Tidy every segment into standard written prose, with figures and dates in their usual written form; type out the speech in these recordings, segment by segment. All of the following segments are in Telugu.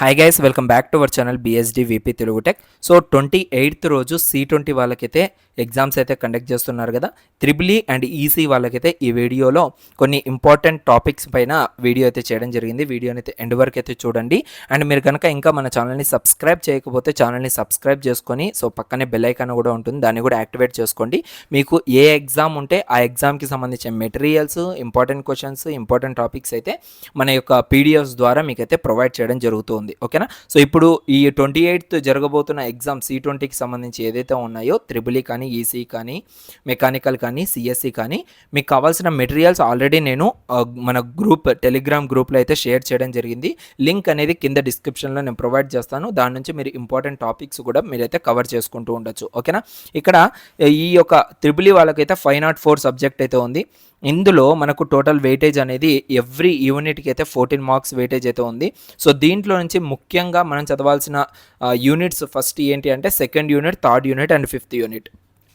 Hi guys, welcome back to our channel BSD Telugu tech. So 28th రోజు C20 వాళ్ళకైతే ఎగ్జామ్స్ అయితే కండక్ట్ చేస్తున్నారు కదా. EEE అండ్ ECE వాళ్ళకైతే ఈ వీడియోలో కొన్ని ఇంపార్టెంట్ టాపిక్స్ పైన వీడియో అయితే చేయడం జరిగింది. వీడియోని అయితే ఎండ్ వరకు అయితే చూడండి. అండ్ మీరు కనుక ఇంకా మన ఛానల్ని సబ్స్క్రైబ్ చేయకపోతే ఛానల్ని సబ్స్క్రైబ్ చేసుకొని సో పక్కనే బెల్ ఐకాన్ కూడా ఉంటుంది, దాన్ని కూడా యాక్టివేట్ చేసుకోండి. మీకు ఏ ఎగ్జామ్ ఉంటే ఆ ఎగ్జామ్కి సంబంధించిన materials, important questions, important topics అయితే మన యొక్క PDFs ద్వారా మీకైతే ప్రొవైడ్ చేయడం జరుగుతుంది. ఓకేనా. సో ఇప్పుడు ఈ 28th జరగబోతున్న ఎగ్జామ్ C20కి సంబంధించి ఏదైతే ఉన్నాయో EEE కానీ, ECE కానీ, మెకానికల్ కానీ, CSE కానీ, మీకు కావాల్సిన మెటీరియల్స్ ఆల్రెడీ నేను మన టెలిగ్రామ్ గ్రూప్లో అయితే షేర్ చేయడం జరిగింది. లింక్ అనేది కింద డిస్క్రిప్షన్లో నేను ప్రొవైడ్ చేస్తాను. దాని నుంచి మీరు ఇంపార్టెంట్ టాపిక్స్ కూడా మీరైతే కవర్ చేసుకుంటూ ఉండొచ్చు. ఓకేనా. ఇక్కడ ఈ యొక్క EEE వాళ్ళకైతే 504 సబ్జెక్ట్ అయితే ఉంది. ఇందులో మనకు టోటల్ వెయిటేజ్ అనేది ఎవ్రీ యూనిట్కి అయితే 14 మార్క్స్ వెయిటేజ్ అయితే ఉంది. సో దీంట్లో నుంచి ముఖ్యంగా మనం చదవాల్సిన యూనిట్స్ ఫస్ట్ ఏంటి అంటే second unit, third unit and fifth unit.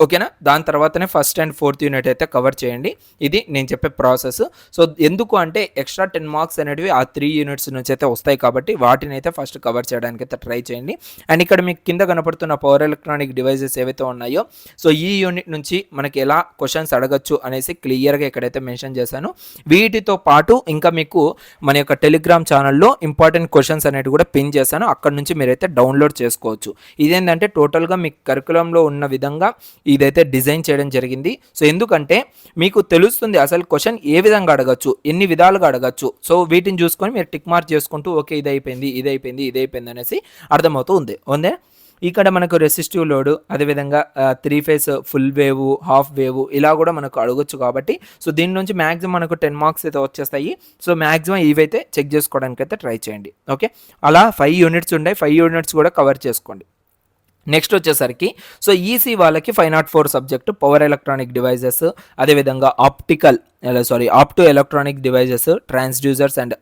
ఓకేనా. దాని తర్వాతనే ఫస్ట్ అండ్ ఫోర్త్ యూనిట్ అయితే కవర్ చేయండి. ఇది నేను చెప్పే ప్రాసెస్. సో ఎందుకు అంటే ఎక్స్ట్రా 10 మార్క్స్ అనేటివి ఆ 3 యూనిట్స్ నుంచి అయితే వస్తాయి కాబట్టి వాటిని అయితే ఫస్ట్ కవర్ చేయడానికి అయితే ట్రై చేయండి. అండ్ ఇక్కడ మీకు కింద కనపడుతున్న పవర్ ఎలక్ట్రానిక్ డివైజెస్ ఏవైతే ఉన్నాయో సో ఈ యూనిట్ నుంచి మనకి ఎలా క్వశ్చన్స్ అడగచ్చు అనేసి క్లియర్గా ఇక్కడైతే మెన్షన్ చేశాను. వీటితో పాటు ఇంకా మీకు మన యొక్క టెలిగ్రామ్ ఛానల్లో ఇంపార్టెంట్ క్వశ్చన్స్ అనేవి కూడా పిన్ చేశాను. అక్కడ నుంచి మీరైతే డౌన్లోడ్ చేసుకోవచ్చు. ఇదేంటంటే టోటల్గా మీకు కరికులంలో ఉన్న విధంగా ఇదైతే డిజైన్ చేయడం జరిగింది. సో ఎందుకంటే మీకు తెలుస్తుంది అసలు క్వశ్చన్ ఏ విధంగా అడగచ్చు, ఎన్ని విధాలుగా అడగచ్చు. సో వీటిని చూసుకొని మీరు టిక్ మార్క్ చేసుకుంటూ ఓకే ఇది అయిపోయింది అనేసి అర్థమవుతూ ఉంది. ఇక్కడ మనకు రెసిస్టివ్ లోడ్, అదేవిధంగా 3 phase full wave, half wave ఇలా కూడా మనకు అడగొచ్చు కాబట్టి సో దీని నుంచి మ్యాక్సిమం మనకు 10 మార్క్స్ అయితే వచ్చేస్తాయి. సో మ్యాక్సిమం ఇవైతే చెక్ చేసుకోవడానికి అయితే ట్రై చేయండి. ఓకే. అలా 5 యూనిట్స్ ఉన్నాయి. 5 యూనిట్స్ కూడా కవర్ చేసుకోండి. నెక్స్ట్ వచ్చేసరికి సో ఈసీ వాళ్ళకి 504 సబ్జెక్టు పవర్ ఎలక్ట్రానిక్ డివైజెస్, అదేవిధంగా opto electronic devices, transducers and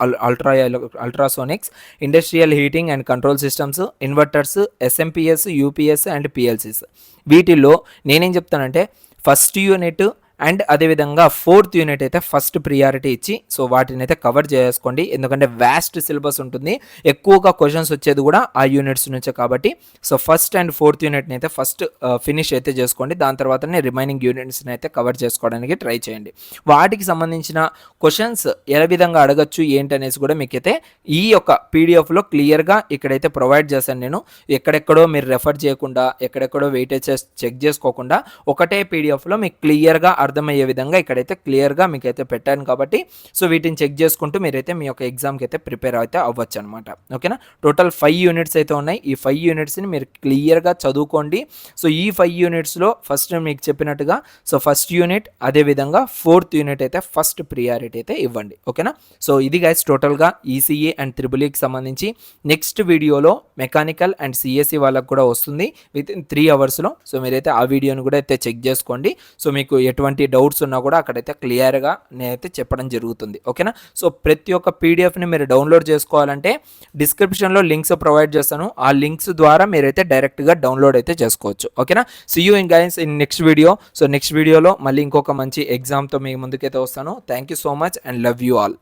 ultrasonics, industrial heating and control systems, inverters, SMPS, UPS and PLCs. వీటిల్లో నేనేం చెప్తానంటే ఫస్ట్ యూనిట్ అండ్ అదేవిధంగా 4th యూనిట్ అయితే ఫస్ట్ ప్రియారిటీ ఇచ్చి సో వాటిని అయితే కవర్ చేసుకోండి. ఎందుకంటే వ్యాస్ట్ సిలబస్ ఉంటుంది, ఎక్కువగా క్వశ్చన్స్ వచ్చేది కూడా ఆ యూనిట్స్ నుంచే కాబట్టి సో ఫస్ట్ అండ్ 4th యూనిట్ని అయితే ఫస్ట్ ఫినిష్ అయితే చేసుకోండి. దాని తర్వాతనే రిమైనింగ్ యూనిట్స్ని అయితే కవర్ చేసుకోవడానికి ట్రై చేయండి. వాటికి సంబంధించిన క్వశ్చన్స్ ఏ విధంగా అడగచ్చు ఏంటనేసి కూడా మీకైతే ఈ యొక్క PDFలో క్లియర్గా ఇక్కడైతే ప్రొవైడ్ చేశాను. నేను ఎక్కడెక్కడో మీరు రెఫర్ చేయకుండా, ఎక్కడెక్కడో వెయిటేజెస్ చెక్ చేసుకోకుండా ఒకటే PDFలో మీకు క్లియర్గా అర్థమయ్యే విధంగా ఇక్కడైతే క్లియర్గా మీకైతే పెట్టాను కాబట్టి సో వీటిని చెక్ చేసుకుంటూ మీరైతే మీ యొక్క ఎగ్జామ్కి అయితే ప్రిపేర్ అయితే అవ్వచ్చు అనమాట. ఓకేనా. టోటల్ 5 యూనిట్స్ అయితే ఉన్నాయి. ఈ 5 యూనిట్స్ని మీరు క్లియర్గా చదువుకోండి. సో ఈ 5 యూనిట్స్లో ఫస్ట్ మీకు చెప్పినట్టుగా సో ఫస్ట్ యూనిట్, అదేవిధంగా 4th యూనిట్ అయితే ఫస్ట్ ప్రియారిటీ అయితే ఇవ్వండి. ఓకేనా. సో ఇది గైస్ టోటల్గా ECE అండ్ EEEకి సంబంధించి. నెక్స్ట్ వీడియోలో మెకానికల్ అండ్ CSE వాళ్ళకు కూడా వస్తుంది వితిన్ 3 అవర్స్లో. సో మీరైతే ఆ వీడియోని కూడా అయితే చెక్ చేసుకోండి. సో మీకు ఎటువంటి డౌట్స్ ఉన్నా కూడా అక్కడైతే క్లియర్గా నేనైతే చెప్పడం జరుగుతుంది. ఓకేనా. సో ప్రతి ఒక్క PDFని మీరు డౌన్లోడ్ చేసుకోవాలంటే డిస్క్రిప్షన్లో లింక్స్ ప్రొవైడ్ చేస్తాను. ఆ లింక్స్ ద్వారా మీరైతే డైరెక్ట్గా డౌన్లోడ్ అయితే చేసుకోవచ్చు. ఓకేనా. See you in guys in next video. So next వీడియోలో మళ్ళీ ఇంకొక మంచి ఎగ్జామ్తో మీ ముందుకైతే వస్తాను. Thank you so much and love you all.